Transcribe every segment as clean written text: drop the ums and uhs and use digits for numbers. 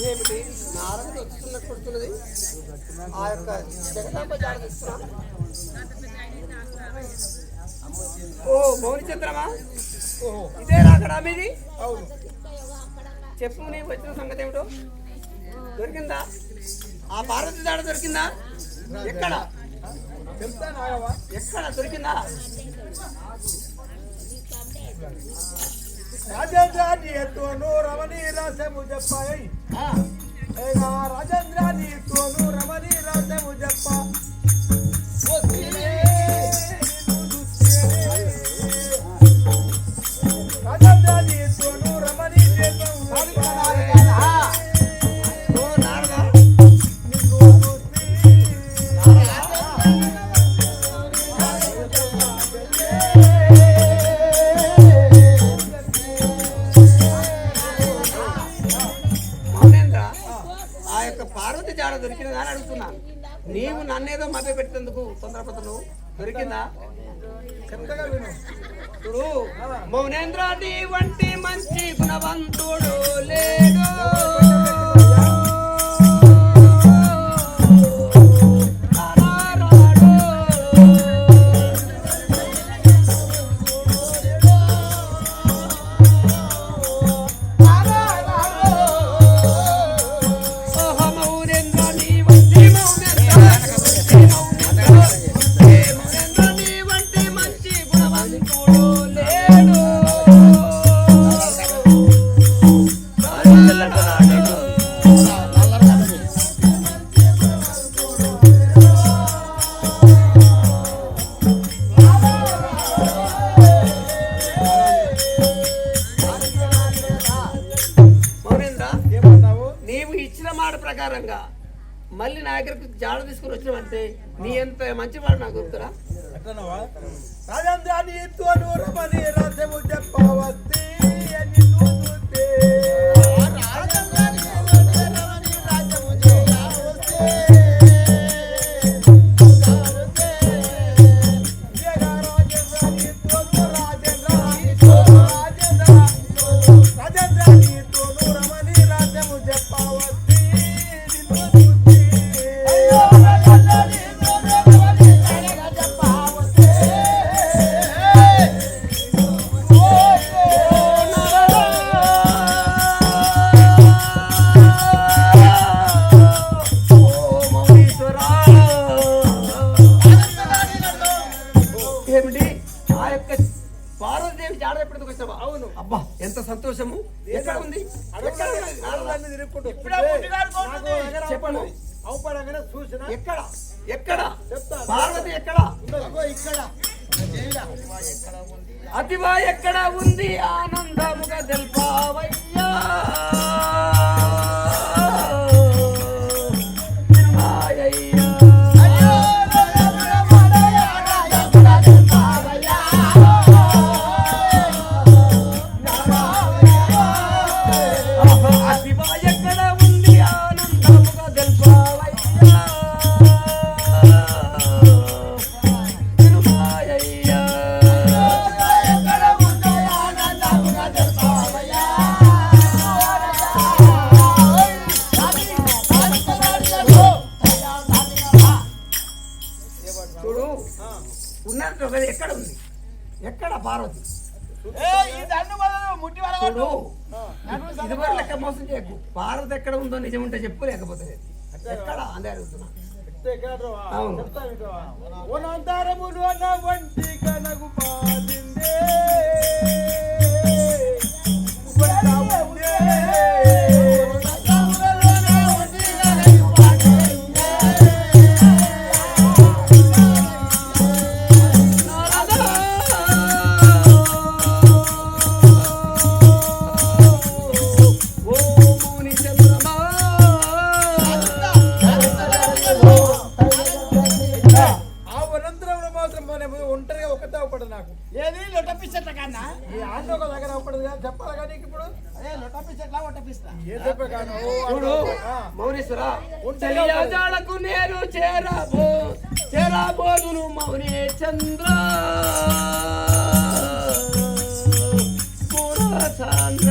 ఏమిటి నారద వస్తున్నట్టు కొడుతున్నది ఆ యొక్క జగదాంబ జాడ తీసుకున్నా. ఓ మౌని చంద్రమా, ఓహో ఇదే రాకడా మీది? అవును. చెప్పు నీకు వచ్చిన సంగతి ఏమిటో. దొరికిందా ఆ పార్వతి జాడ? దొరికిందా? ఎక్కడ ఎక్కడ దొరికిందా? రాజేంద్రాన్ని ఎత్తును రమణి రాసము చెప్పాయి. రాజేంద్రాన్ని ఎత్తును రమణి రాసము చెప్ప రాజేంద్రాన్ని ఎత్తును రమణి పార్వతి జాడ దొరికిందా అని అడుగుతున్నా. నీవు నన్నేదో మభ్య పెట్టేందుకు తొందరపడుతు. దొరికిందా? చెప్తగా విను. ఇప్పుడు మౌనేంద్ర నీ వంటి మంచి గుణవంతుడు లేడు. మళ్ళీ నా దగ్గరకు జాడ తీసుకుని వచ్చినావంటే నీ ఎంత మంచివాడు నాకు గుర్తురా. రాజేంద్రాన్ని ఎత్తును రమణి రాసము చెప్పవద్ది. అవును. అబ్బా ఎంత సంతోషము. ఎక్కడ ఉంది? చెప్పను. ఎక్కడ ఎక్కడ పార్వతి ఎక్కడ? అతివా ఎక్కడ ఉంది? ఆనందముగా తెల్పావయ్యా. ఎక్కడ ఉంది? ఎక్కడ పార్వతి? ఇదివరకు లెక్క మోసం చేయకు. పార్వతి ఎక్కడ ఉందో నిజం ఉంటే చెప్పు, లేకపోతే ఎక్కడ అందే అడుగుతున్నా. ఒంటరిగా ఒకటే అవపడదు నాకు. ఏది లొట్టపిచ్చట్ల కన్నా ఈ ఆటో ఒక దగ్గర అవపడదు కదా. చెప్పాలి కానీ ఇప్పుడు అదే లొట్టపిచ్చట్లా ఒట్టపిస్తా ఏ చెప్పే కాను. మౌనేశ్వర జాడకు నేను చేరాబోదును మౌనే చంద్ర పూర్వ చంద్ర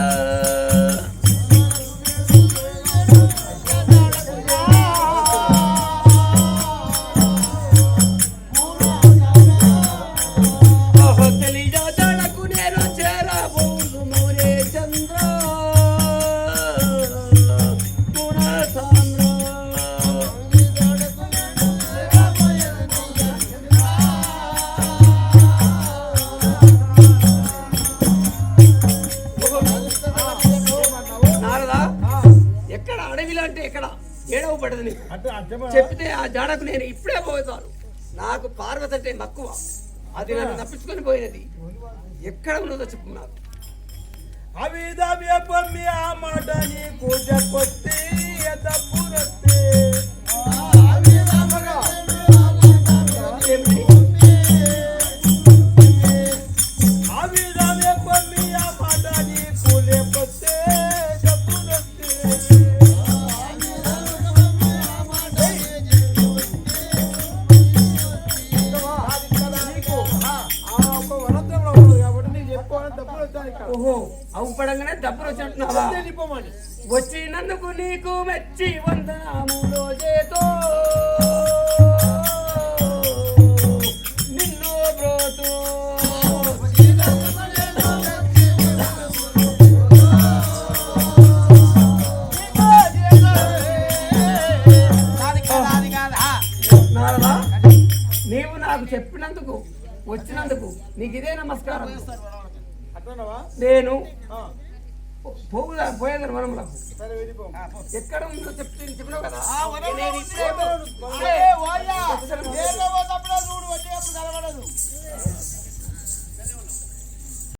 ఇల్లు అంటే ఎక్కడ ఏడవ పడదు నీకు అంటే చెప్తే ఆ జాడకు నేను ఇప్పుడే పోతాను. నాకు పార్వతి అంటే మక్కువ, అది నన్ను తప్పించుకొని పోయినది. ఎక్కడ ఉన్నదో చెప్పు నాకు. అవిధమే పొమ్మి ఆ మాట నీకు చెప్పొస్తే తప్పురొస్తే ఏమిటి? అవిధమే పొమ్మి ఆ మాట నీకు లేకపోతే తప్పురొస్తే ఓహో అవుపడంగానే డబ్బులు వచ్చినట్టున్నావా? వచ్చినందుకు నీకు మెచ్చి వందనాములో చేతో నిన్ను బ్రోతు నారదా, నీవు నాకు చెప్పినందుకు వచ్చినందుకు నీకు ఇదే నమస్కారం. నేను పోయేదారు వనములకు ఎక్కడ ఉందో చెప్పినావు కదా. నేను ఇప్పుడే